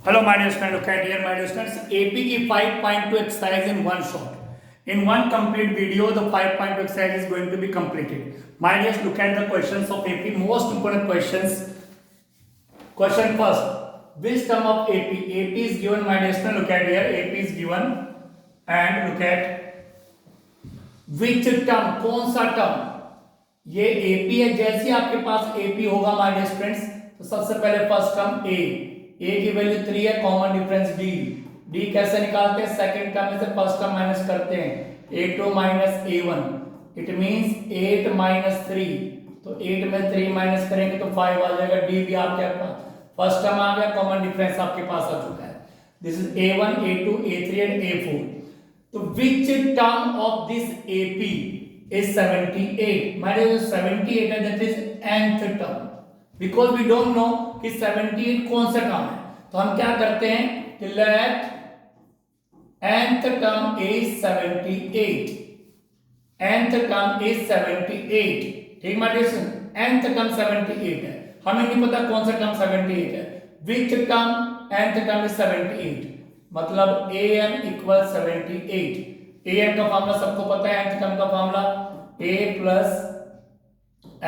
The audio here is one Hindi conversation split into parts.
Hello, my dear students. Look at here, my dear students. AP की 5.2 exercise in one shot. In one complete video, the 5.2 exercise is going to be completed. My dear, look at the questions of AP. Most important questions. Question first. Which term of AP? AP is given, my dear students. Look at here. AP is given, and look at which term. कौन सा term? ये AP है. जैसे आपके पास AP होगा, my dear students, तो सबसे पहले फर्स्ट टर्म ए की वैल्यू 3 है, कॉमन डिफरेंस डी कैसे निकालते हैं? सेकंड टर्म में से फर्स्ट टर्म माइनस करते हैं, a2 minus a1, it means 8 minus 3, तो 8 में 3 माइनस करेंगे तो 5 आ जाएगा। डी भी आपके पास फर्स्ट टर्म आ गया, कॉमन डिफरेंस आपके पास आ चुका है। This is a1 a2 a3 and a4। तो which term of this AP is 78? माने जो 78 है that is nth term, because we don't know कि 78 कौन सा टर्म है, तो हम क्या करते हैं कि let nth term is 78, nth term is 78। ठीक है, nth टर्म 78 है, हमें नहीं पता कौन सा टर्म 78 है। Which term? nth term is 78, मतलब an इक्वल 78। an का फॉर्मूला सबको पता है, nth टर्म का formula a plus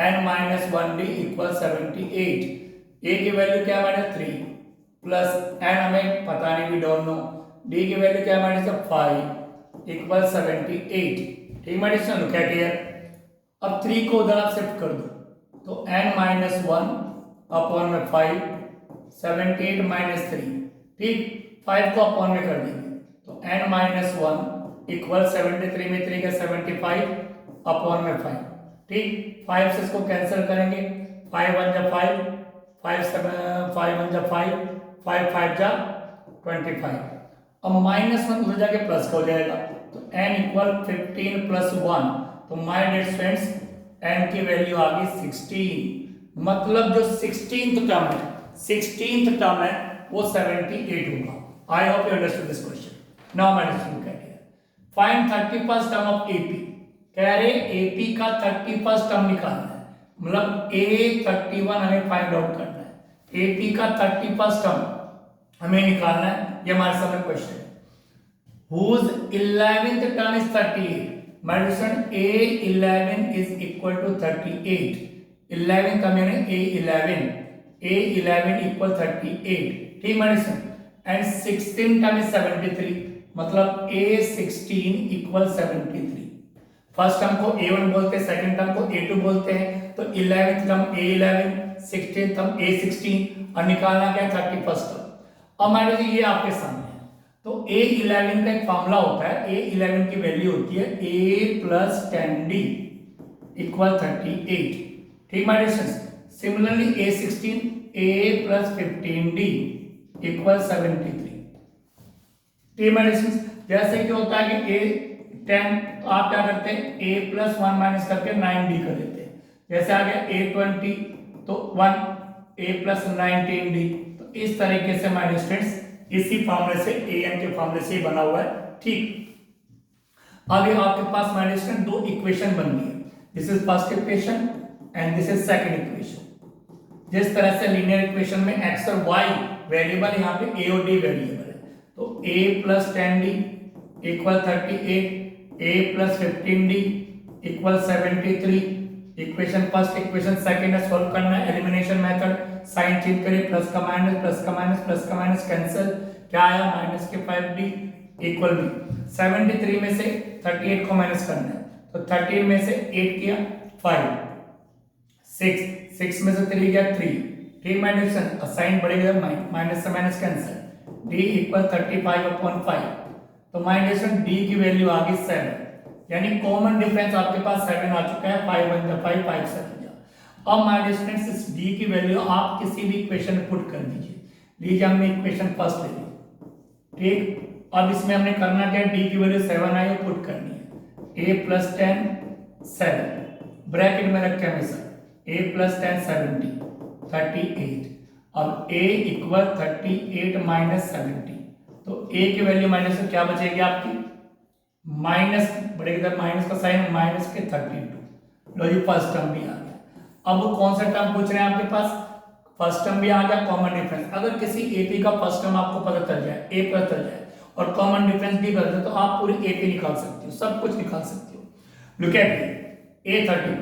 n minus 1d equal 78। a की वैल्यू क्या है? -3 प्लस n हमें पता नहीं, वी डोंट नो। d की वैल्यू क्या है? -5 इक्वल 78। ठीक है, लुक एट हियर। अब 3 को उधर आप शिफ्ट कर दो, तो n माइनस 1 अपॉन में 5, 78 माइनस 3, ठीक, 5 को अपॉन में कर देंगे, तो n माइनस 1 इक्वल 73 में 3 का 75 अपॉन में 5, ठीक। 5 से इसको कैंसिल करेंगे, 5 1 जा 5, 5 1 जा 5, 5 5 जा 25। अब -1 उधर जाके प्लस हो जाएगा, तो n इक्वल 15 प्लस 1, तो माय डियर स्टूडेंट्स n की वैल्यू आ गई 16। मतलब जो 16th टर्म है, 16th टर्म है वो 78 होगा। I hope you understood this question. Now my dear student, find 31st term of AP। कह रहे AP का 31st टर्म निकालना है, मतलब A31 हमें फाइंड आउट करना है। AP का 31st टर्म हमें निकालना है, ये हमारे सामने क्वेश्चन है। Whose 11th term is 38? My student, A11 is equal to 38। 11 का मैंने A11 equal 38, ठीक है एंड 16 टर्म इज 73, मतलब A16 equal 73। फर्स्ट टर्म को A1 बोलते हैं, सेकंड टर्म को A2 बोलते हैं, तो 11th term A11, 16th term A16, और निकालना क्या है 31st टर्म। अब मान लीजिए ये आपके सामने है, तो A11 का एक फॉर्मूला होता है, A11 की वैल्यू होती है A प्लस 10D इक्वल 38, ठीक my dear. Similarly A16 A plus 15D equal 73, ठीक माय डियर। जैसे कि होता है कि A10, तो आप क्या करते हैं A प्लस 1 माइनस करके 9D कर देते हैं। जैसे आ गया A20, तो 1 A प्लस 19D, तो इस तरीके से माय डियर स्टूडेंट्स इसी फॉर्मूले से an के फॉर्मूले से ही बना हुआ है, ठीक। अब ये आपके पास माय डियर स्टूडेंट दो इक्वेशन बन गई है, this is first equation and this is second equation. जिस तरह से लीनियर इक्वेशन में x और y वेरिएबल, यहाँ पे a और d वेरिएबल है, तो a plus 10d equal 38, a plus 15d equal 73। Equation first, equation second है, सॉल्व करना है एलिमिनेशन मेथड, साइन चेंज करें, प्लस का माइनस, प्लस का माइनस, प्लस का माइनस कैंसिल, क्या आया माइनस के 5d इक्वल b। 73 में से 38 को माइनस करना है, तो 13 में से 8 किया 5, 6 में से 3 गया 3, ठीक माइनस साइन बढ़ेगा, माइनस से माइनस कैंसिल, d इक्वल 35/5। तो माइनस d की वैल्यू आ गई 7, यानी कॉमन डिफरेंस आपके पास 7 आ चुका है, 5 1 जा 5, 5 7 जा। अब माय डियर स्टूडेंट्स इस d की वैल्यू आप किसी भी इक्वेशन में पुट कर दीजिए। लीजिए हमने इक्वेशन फर्स्ट ले ली, ठीक। अब इसमें हमने करना क्या, d की वैल्यू 7 आई है, पुट करनी है। a प्लस 10 7 ब्रैकेट में रखे हमेशा, a प्लस 10 70 38। अब a इक्वल 38 माइनस 70, तो a की वैल्यू माइनस क्या बचेगी आपकी, माइनस बढ़ेगा, माइनस का साइन माइनस के 32। लो जी फर्स्ट टर्म भी आ गया। अब वो कौन सा टर्म पूछ रहे हैं आपके पास, फर्स्ट टर्म भी आ गया, कॉमन डिफरेंस। अगर किसी एपी का फर्स्ट टर्म आपको पता चल जाए, ए पता चल जाए और कॉमन डिफरेंस भी पता चले तो आप पूरी एपी निकाल सकते हो, सब कुछ निकाल सकते हो। लुक एट A31,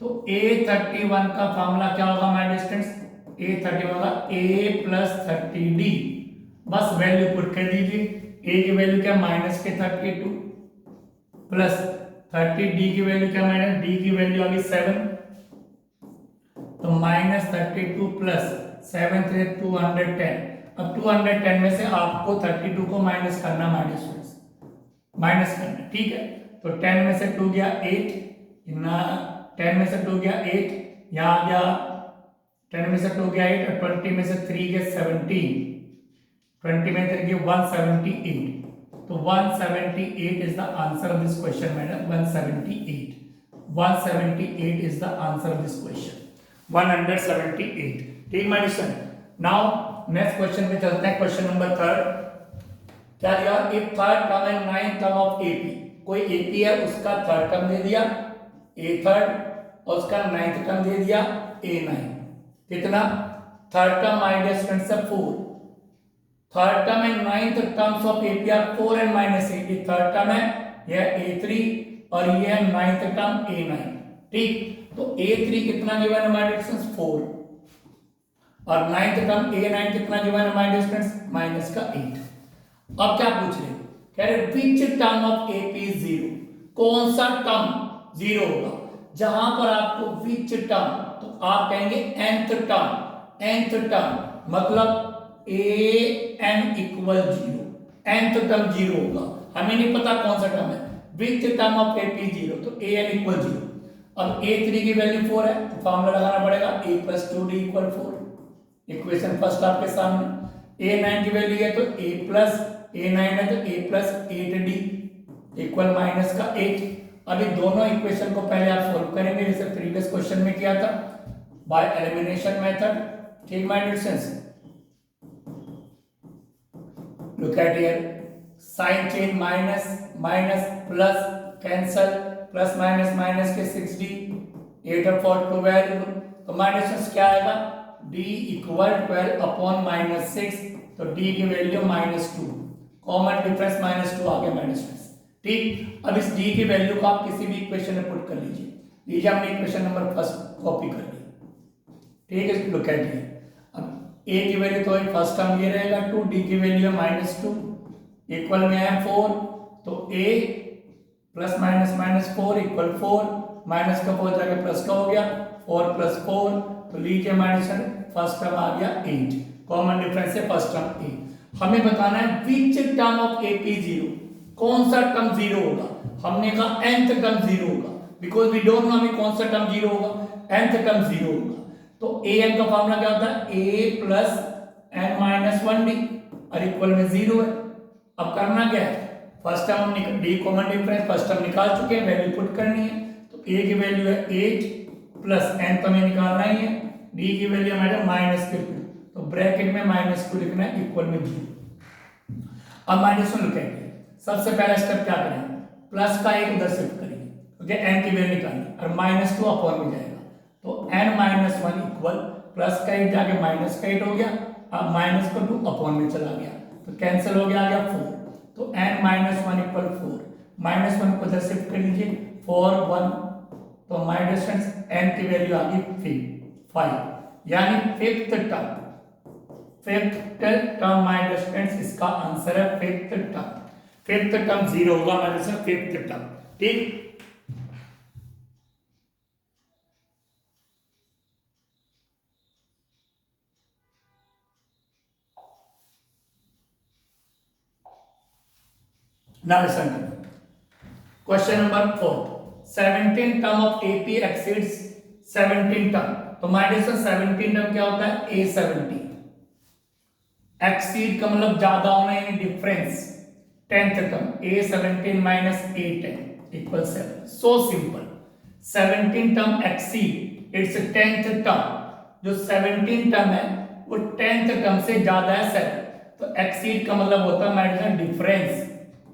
तो A31 का फॉर्मूला क्या होगा माय स्टूडेंट्स? A31 होगा A प्लस 30D। बस वैल्यू पुट कर दीजिए। A की वैल्यू क्या, माइनस के 32 प्लस 30D की वैल्यू क्या, माइनस D की वैल्यू आ गई 7, तो माइनस 32 प्लस 7 से 210। अब 210 में से आपको 32 को माइनस करना माइनस माइनस करना, ठीक है। तो 10 में से 2 गया 8, ना 10 में से 2 गया 8, यहाँ आ गया 10 में से 2 गया 8 और 20 में से 3 गया 17, 20 में 3 गया 178। तो 178 is the answer of this question, madam. 178 is the answer of this question. 178, ठीक माय डियर। नाउ नेक्स्ट क्वेश्चन पे चलते हैं, क्वेश्चन नंबर 3। क्या दिया? If third term and ninth term of AP, कोई एपी है उसका थर्ड टर्म दे दिया ए थर्ड और उसका नाइन्थ टर्म दे दिया ए नाइन। कितना? Third term my dear students 4, third term and ninth terms of AP are 4 and minus 8। ये थर्ड टर्म है, यह A3 और ये है नाइन्थ टर्म A9, ठीक। तो A3 कितना गिवन है माय डियर स्टूडेंट्स? 4 और नाइन्थ टर्म A9 कितना गिवन है माय डियर स्टूडेंट्स? माइनस का 8। अब क्या पूछ रहे हैं? कह रहे विच टर्म ऑफ AP इज 0, कौन सा टर्म 0 होगा? जहां पर आपको विच टर्म, तो आप कहेंगे nth टर्म, nth टर्म मतलब an इक्वल 0, nth टर्म 0 होगा। हमें नहीं पता कौन सा टर्म है, विच टर्म ऑफ AP 0, तो an इक्वल 0। अब A3 की वैल्यू 4 है तो फॉर्मूला लगाना पड़ेगा A plus 2D equal 4, equation first आपके सामने। A9 की वैल्यू है तो A प्लस A9 है तो A plus 8D equal minus का 8। अभी दोनों इक्वेशन को पहले आप सोल्व करेंगे जैसे प्रीवियस क्वेश्चन में किया था बाय एलिमिनेशन मेथड, ठीक my dear students. Look at here, sign change minus minus plus cancel, plus minus minus के 6D, 8 और 4 12। तो माइनस क्या आएगा? D इक्वल 12 अपॉन माइनस 6, तो D की value minus 2, common difference minus 2 आ गया माइनस 2, ठीक। अब इस D की वैल्यू को आप किसी भी इक्वेशन में पुट कर लीजिए हमने इक्वेशन नंबर फर्स्ट कॉपी कर ली, ठीक है। लुक एट हियर, अब A की वैल्यू तो फर्स्ट टर्म ये रहेगा 2, D की वैल्यू है माइनस 2 इक्वल में है 4, तो A plus minus minus 4 equal 4, minus का 4 जाके प्लस का हो गया 4 प्लस 4, तो लीजिए माइनस फर्स्ट टर्म आ गया 8, कॉमन डिफरेंस है फर्स्ट टर्म A। हमें बताना है विच टर्म ऑफ AP 0, कौन सा टर्म 0 होगा? हमने कहा nth टर्म 0 होगा, बिकॉज वी डोंट नो हमें कौन सा टर्म 0 होगा, nth टर्म 0 होगा। तो an का फॉर्मूला क्या होता है? A plus n minus 1D और इक्वल में 0 है। अब करना क्या है? फर्स्ट टर्म हम D common difference first term निकाल चुके हैं, वैल्यू पुट करनी है। तो A की वैल्यू है 8 प्लस n तो हमें निकालना ही है, D की वैल्यू हमारे माइनस के 2, तो ब्रैकेट में माइनस 2 लिखना है इक्वल में 0। अब माइनस 1 लिखेंगे, सबसे पहला स्टेप क्या करेंगे? प्लस का 1 उधर शिफ्ट करेंगे, ओके, n की वैल्यू निकालनी और माइनस 2 अपॉन में जाएगा, तो n माइनस 1 इक्वल प्लस का 1 जाके माइनस का 8 हो गया, अब माइनस का 2 अपॉन में चला गया तो कैंसिल हो गया, आ गया 4, तो n माइनस 1 इक्वल 4, माइनस 1 को उधर शिफ्ट कर लीजिए 4 1, तो माय डिस्टेंस n की वैल्यू आ गई 5, यानी फिफ्थ टर्म माय डिस्टेंस इसका आंसर है फिफ्थ टर्म 0 होगा हमारे से, फिफ्थ टर्म, ठीक। Now listen to me. Question number 4. 17 term of AP exceeds 17 term. तो माय डियर 17 टर्म क्या होता है? A17। एक्सीड का मतलब ज्यादा होना यानी difference. 10th term A17 minus A10 equal 7। So simple. 17 term exceed it's 10th term, जो 17 टर्म है वो 10th टर्म से ज्यादा है 7, तो एक्सीड का मतलब होता है माय डियर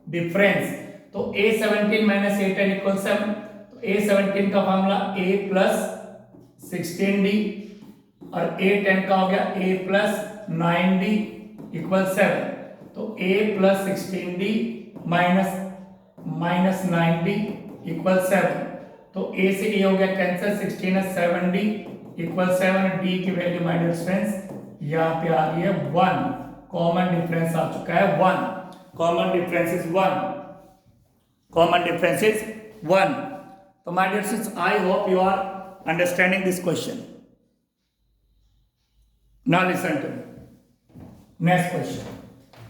डिफरेंस। तो A17 माइनस A10 इक्वल 7, तो A17 का फॉर्मूला A प्लस 16D और a 10 का हो गया a प्लस 9d इक्वल 7, तो a plus 16d minus 9d equal 7, तो a से a हो गया कैंसिल, 16 है 7d इक्वल 7, d की वैल्यू माय डियर फ्रेंड्स यहाँ पे आ गई है 1, कॉमन डिफरेंस आ चुका है 1, common difference is 1, common difference is 1. तो my dear friends, I hope you are understanding this question. Now listen to me. Next question.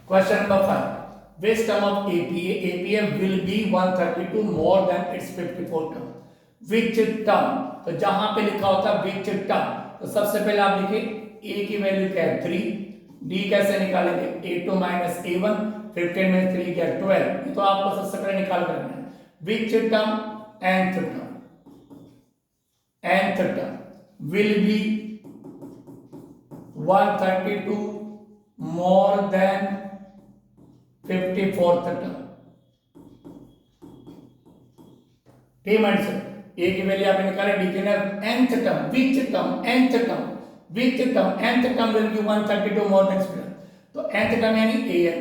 Question number 5. Which term of APA will be 132 more than its 54 term? Which term? तो जहां पे लिखा होता है which term, तो सबसे पहले आप देखिए a की वैल्यू क्या है 3, d कैसे निकालेंगे a2 माइनस a1, 15 में 3 क्या 12, ये तो आपको सबसे पहले निकाल करना है. Which term? nth term will be 132 more than 54th term. Team answer A की वैल्यू आपने निकाले, डी की ना nth term, which term, nth term, which term, nth term will be 132 more than 54. तो nth term यानी an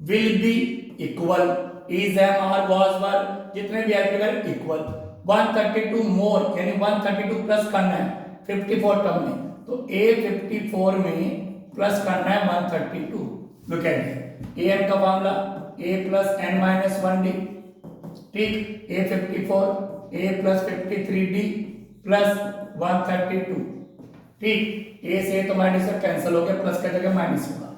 will be equal, is, am, are, was, were, जितने भी आर्टिकल इक्वल, 132 मोर यानी 132 प्लस करना है 54 टर्म में, तो a 54 में प्लस करना है 132. Look at it, a n का formula a plus n minus 1d, ठीक, a 54 a plus 53d plus 132, ठीक, a से तो माइनस से कैंसिल हो गया, प्लस का जगह माइनस होगा,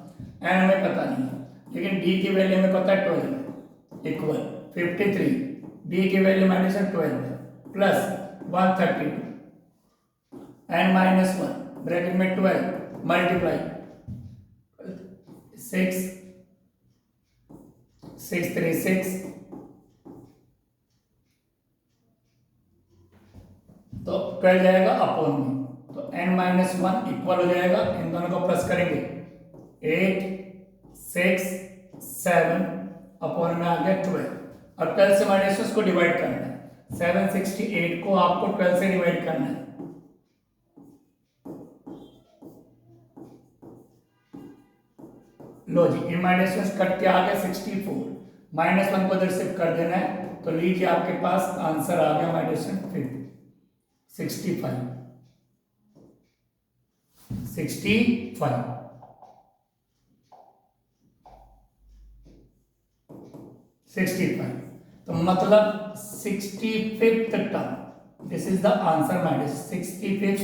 n हमें पता नहीं है, लेकिन d की वैल्यू हमें पता है 12 इक्वल 53, d की value minus 12 plus 132 n minus 1 bracket में 12 मल्टीप्लाई 6 636, तो 12 जाएगा अपॉन में, तो n माइनस 1 इक्वल हो जाएगा, इन दोनों को प्लस करेंगे 8 6 7 अपॉन में आ गया 12, और 12 से माइनस को डिवाइड करना है, 768 को आपको 12 से डिवाइड करना है, लो जी, इन माइनस कट के आ गया 64, माइनस 1 को इधर शिफ्ट कर देना है, तो लीजिए आपके पास आंसर आ गया माइनस 65 65, तो मतलब 65th term, this is the answer minus 65th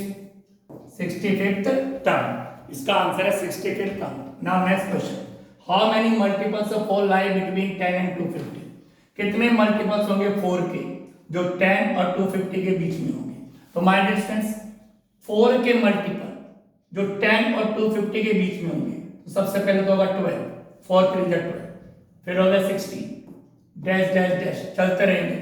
term, इसका आंसर है 65th term. Now next question, how many multiples of 4 lie between 10 and 250? कितने मल्टीपल्स होंगे 4 के जो 10 और 250 के बीच में होंगे? तो माय डियर फ्रेंड्स, 4 के मल्टीपल जो 10 और 250 के बीच में होंगे, तो सबसे पहले तो होगा 12, 4 3 12, फिर होगा 16 डैश डैश डैश, चलते रहेंगे.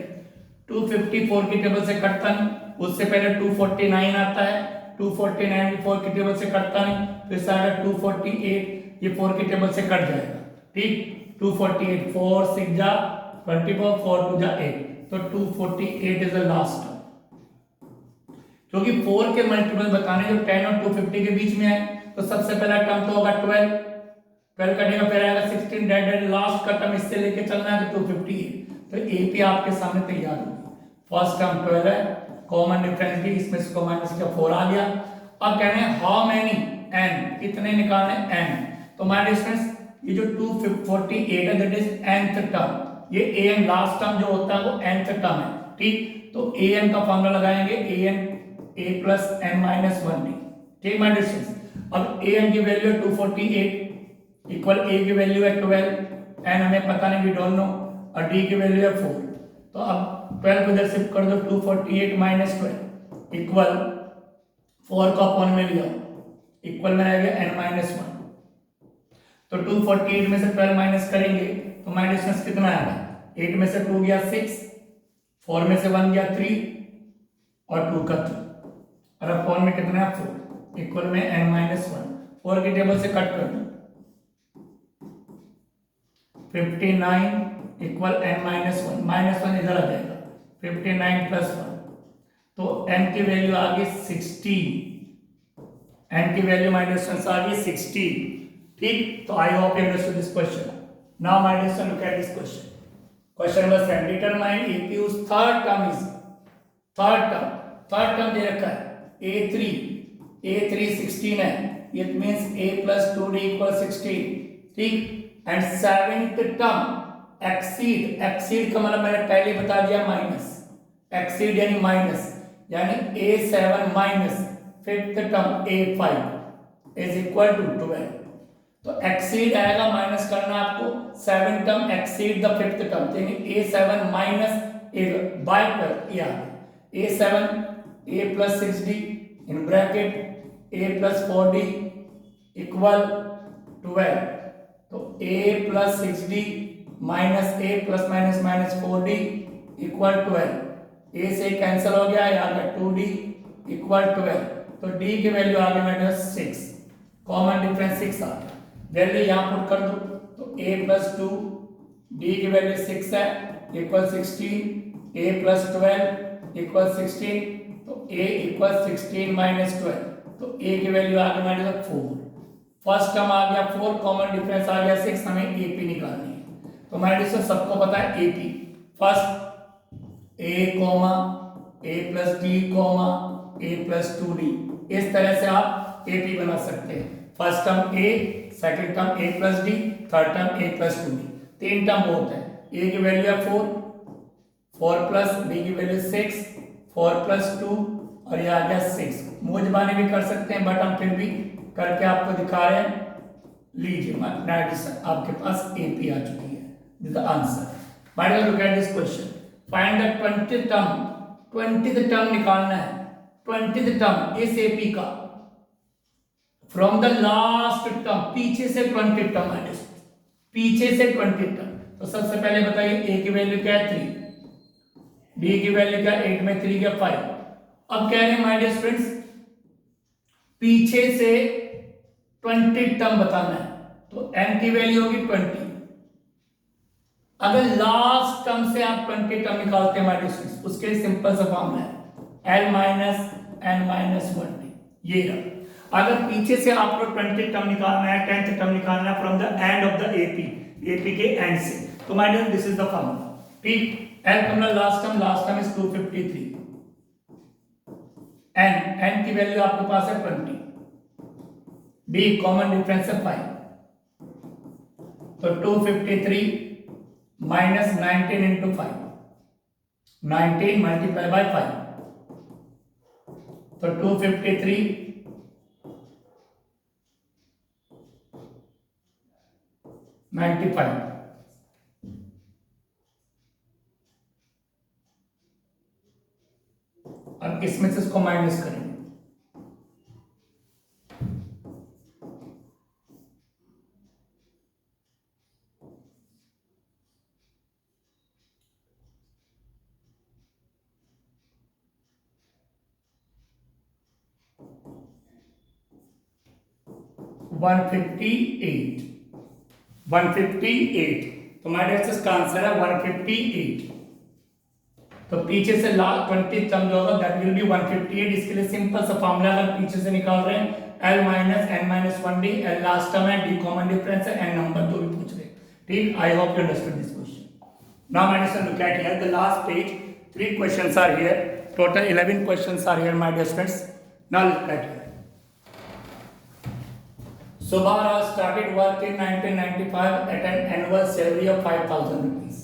254 की टेबल से कटता नहीं, उससे पहले 249 आता है, 249 भी 4 की टेबल से कटता नहीं, फिर सारा 248 ये 4 की टेबल से कट जाएगा, ठीक, 248 4 6 जा 24 4 2 जा 8, तो 248 इज द लास्ट टर्म, क्योंकि 4 के मल्टीपल बताने जो 10 और 250 के बीच में है, तो सबसे पहला टर्म तो होगा 12 कटेगा, फिर आएगा 16 डेड, लास्ट का टर्म इससे लेके चलना है तो 258, तो एपी आपके सामने तैयार होगी. फर्स्ट टर्म 12 है, कॉमन डिफरेंस भी इसमें इसको माइनस का 4 आ गया. अब कह रहे हैं हाउ मेनी n, कितने निकालने n, तो माय डिफरेंस ये जो 248 है दैट इज nth टर्म, ये an लास्ट टर्म जो होता है वो nth टर्म है, ठीक, तो an का फॉर्मूला लगाएंगे an a plus n minus 1d, ठीक माय डिफरेंस. अब an की वैल्यू है 248 इक्वल a की वैल्यू है 12, n हमें पता नहीं, वी डोंट नो, और d की वैल्यू है 4, तो अब 12 को इधर शिफ्ट कर दो, 248 माइनस 12 इक्वल 4 को अपॉन में लिया, इक्वल में रहेगा n माइनस 1, तो 248 में से 12 माइनस करेंगे तो माइनस डिफरेंस कितना आएगा, 8 में से 2 गया 6, 4 में से 1 गया 3 और 2 का 2, और अपॉन में कितना है 4, इक्वल में n माइनस 1, 4 की टेबल से कट कर दो, 59 इक्वल n माइनस 1, माइनस 1 इधर आ जाएगा, 59 प्लस 1, तो n की वैल्यू आ गई 60, एन की वैल्यू माय डियर स्टूडेंट्स आ गई 16। ठीक, तो I hope you understood this question. Now my dear students look at this question. Question number 7, determine AP उस थर्ड टर्म दे रखा है a3 16 है, it means a plus 2d equals 16। ठीक, एंड सेवेंथ टर्म एक्सीड का मतलब मैंने पहले बता दिया माइनस, एक्सीड यानी माइनस, यानी a7 minus fifth term a5 is equal to 12। तो एक्सीड आएगा, माइनस करना आपको, 7 term exceed the fifth term, यानी a7 माइनस बाय 12 ये आ गया a7 a plus 6d in bracket a plus 4d equal 12। तो a plus 6d minus a plus minus minus 4d equal 12। a से कैंसिल हो गया, यहाँ पे 2d इक्वल 12। तो d की वैल्यू आ गई मेरे 6, कॉमन डिफरेंस 6 आ गया, वैल्यू यहाँ पुट कर दो। तो a plus 2 d की वैल्यू 6 है इक्वल 16, a plus 12 इक्वल 16, तो a इक्वल 16 माइनस 12, तो a की वैल्यू आ गई मेरे 4। फर्स्ट टर्म आ गया 4, कॉमन डिफरेंस आ गया 6, हमें AP निकालनी है। तो मेरे सबको पता है AP, first a comma a plus d comma a plus 2d, इस तरह से आप AP बना सकते हैं। First term a, second term a plus d, third term a plus 2d, तीन टर्म बहुत है। a की वैल्यू है 4 प्लस d की वैल्यू 6, 4 प्लस 2 और ये आ गया 6। मूजबानी भी कर सकते हैं, बट हम फिर भी करके आपको दिखा रहे हैं। लीजिए आपके पास AP आ चुकी है, this is the answer. My dear look at this question, find the 20th term, 20th term निकालना है, 20th टर्म इस AP का फ्रॉम द लास्ट टर्म, पीछे से 20th टर्म है, पीछे से 20th टर्म। तो सबसे पहले बताइए a की वैल्यू क्या है 3, d की वैल्यू क्या 8 में 3 क्या 5। अब कह रहे हैं माय डियर स्टूडेंट्स पीछे से 20 टर्म बताना है, तो n की वैल्यू होगी 20। अगर लास्ट टर्म से आप 20 टर्म निकालते हैं माय डियर स्टूडेंट्स, उसके लिए सिंपल सा फॉर्मूला है l minus n minus 1d, ये रहा। अगर पीछे से आपको 20 टर्म निकालना है, 10th टर्म निकालना है from the end of the AP के एंड से, तो माय डियर दिस इज द फॉर्मूला। ठीक, l का मतलब लास्ट टर्म इज 253, n की वैल्यू आपके पास है 20, d कॉमन डिफरेंस है 5, तो 253 माइनस 19 इंटू 5, 19 मल्टीप्लाई बाय 5, तो 253 95। अब इसमें से इसको माइनस करेंगे, वन फिफ्टी एट। तो हमारे इसका आंसर है 158। तो पीछे से लास्ट 20 टर्म जो होगा दैट विल बी 158। इसके लिए सिंपल सा फॉर्मूला अगर पीछे से निकाल रहे हैं l minus n minus 1d, l last term है, d कॉमन डिफरेंस है, n नंबर जो भी पूछ रहे। ठीक, I hope you understood this question. Now my dear look at here the last page, 3 questions are here, total 11 questions are here my dear students. Now look at here, Subhara started work in 1995 at an annual salary of 5,000 rupees.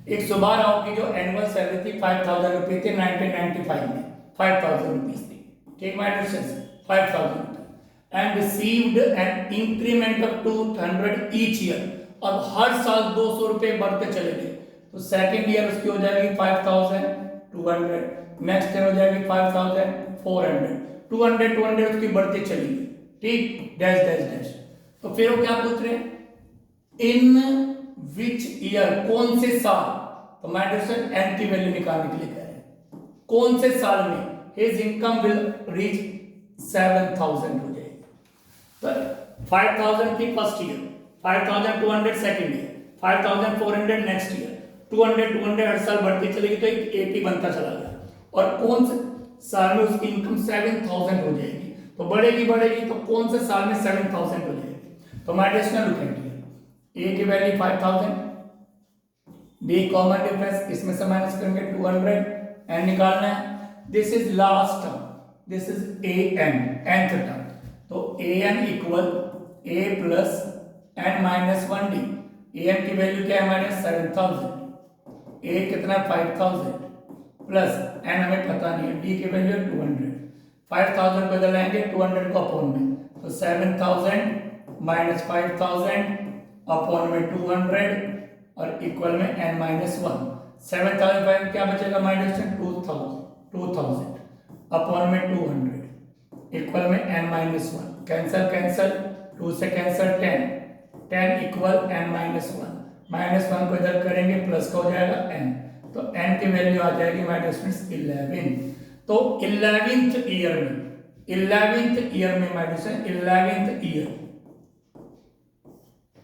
एक सुबाराव की जो एनुअल सैलरी थी 5,000 रुपीज थी 1995 में, 5,000 रुपीज थी। ठीक my dear students, 5,000 rupees and received an increment of 200 each year. अब हर साल 200 रुपए बढ़ते चले गए, तो सेकेंड ईयर उसकी हो जाएगी 5,200, नेक्स्ट ईयर हो जाएगी 5,400, 200 उसकी बढ़ती चली गई। ठीक, डैश डैश डैश। तो फिर वो क्या पूछ रहे हैं, इन विच ईयर, कौन से साल। तो माय डियर स्टूडेंट एन की वैल्यू निकालने के लिए कह रहे हैं, कौन से साल में हिज इनकम विल रीच 7,000 हो जाएगी। तो 5,000 थी first year, 5,200 second year, 5,400 next year, 200 हर साल बढ़ती चलेगी, तो एक 80 बनता चला गया। और कौन से साल में उसकी इनकम 7,000 हो जाएगी। तो बढ़ेगी तो कौन से साल में 7000 हो जाएगी? तो my dear student look at here, A की वैल्यू 5000, डी कॉमन डिफरेंस, इसमें से माइनस करेंगे 200, एन निकालना है। This is last term, this is a n, nth term, तो a n equal a plus n minus 1 d. A n की वैल्यू क्या है हमारे 7000, ए कितना 5000 प्लस एन हमें पता नहीं है, डी की वैल्यू 200। 5000 को इधर लाएंगे 200 को अपॉन में, तो 7000 माइनस 5000 अपॉन में 200 और इक्वल में n माइनस 1। 7000 क्या बचेगा माइनस 2000 अपॉन में 200 इक्वल में n माइनस 1। कैंसल 2 से cancel 10 equal n minus 1। Minus 1 को इधर करेंगे प्लस का हो जाएगा n, तो n की वैल्यू आ जाएगी माइनस 11। तो 11th ईयर में माइनस 11th ईयर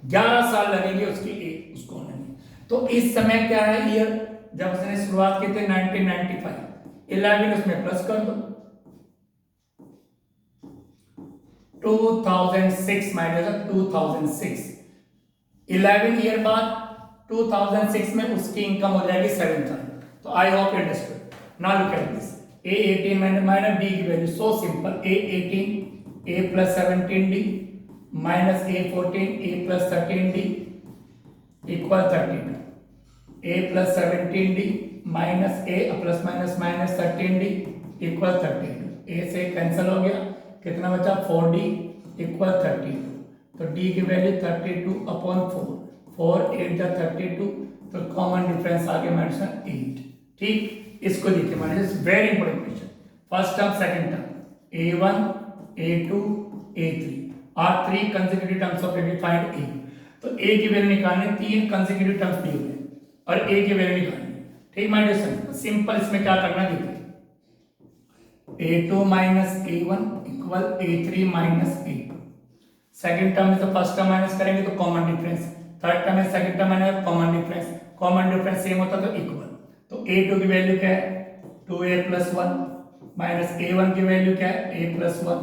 11 साल लगेंगे उसको होने में। तो इस समय क्या है ईयर, जब उसने शुरुआत की थी 1995, 11 उसमें प्लस कर दो, 2006 माइनस 2006, 11 ईयर बाद 2006 में उसकी इनकम हो जाएगी 7000। तो I hope you understood. Now look at this, A18 minus D की value so simple, A18 A plus 17D minus A14 A plus 13D equal 32, A plus 17D minus A plus minus minus 13D equal 32। A से कैंसिल हो गया, कितना बचा 4D इक्वल 32, तो D की वैल्यू 32 अपॉन 4 8 जा 32, तो कॉमन डिफरेंस आ गया माइनस 8। ठीक, इसको देखिए minus very important question, first term second term A1 A2 A3 are 3 consecutive terms of A, find A. तो ए की वैल्यू निकालने, 3 कंसेक्यूटिव टर्म्स दिए हुए और ए की वैल्यू निकालनी। ठीक माय डियर स्टूडेंट, सिंपल इसमें क्या करना देखिए, A2 minus A1 equal A3 minus A2। Second term में तो फर्स्ट टर्म माइनस करेंगे तो कॉमन डिफरेंस, थर्ड टर्म में second term minus common difference same होता तो इक्वल। तो A2 की वैल्यू क्या है 2A प्लस 1 माइनस A1 की वैल्यू क्या है A प्लस 1,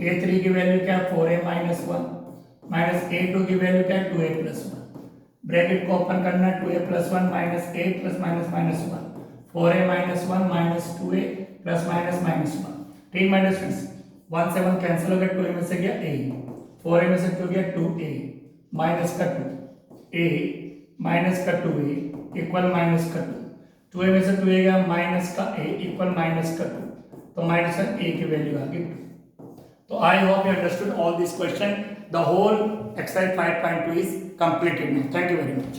A3 की वैल्यू क्या है 4A माइनस 1 माइनस A2 की वैल्यू क्या है 2A प्लस 1। ब्रैकेट को ओपन करना है, 2A plus 1 minus A plus minus minus 1, 4A minus 1 minus 2A plus minus minus 1। ठीक माइनस 1 से 1 कैंसिल हो गया, 2A में से गया A, 4A में से 2 गया 2A माइनस का 2A माइनस का 2A इक्वल माइनस का 2, 2A में से 2A गया माइनस का A इक्वल माइनस का 2, तो माइनस का A की वैल्यू आ गई 2। तो I hope you understood all this question, the whole exercise 5.2 is completed now. Thank you very much.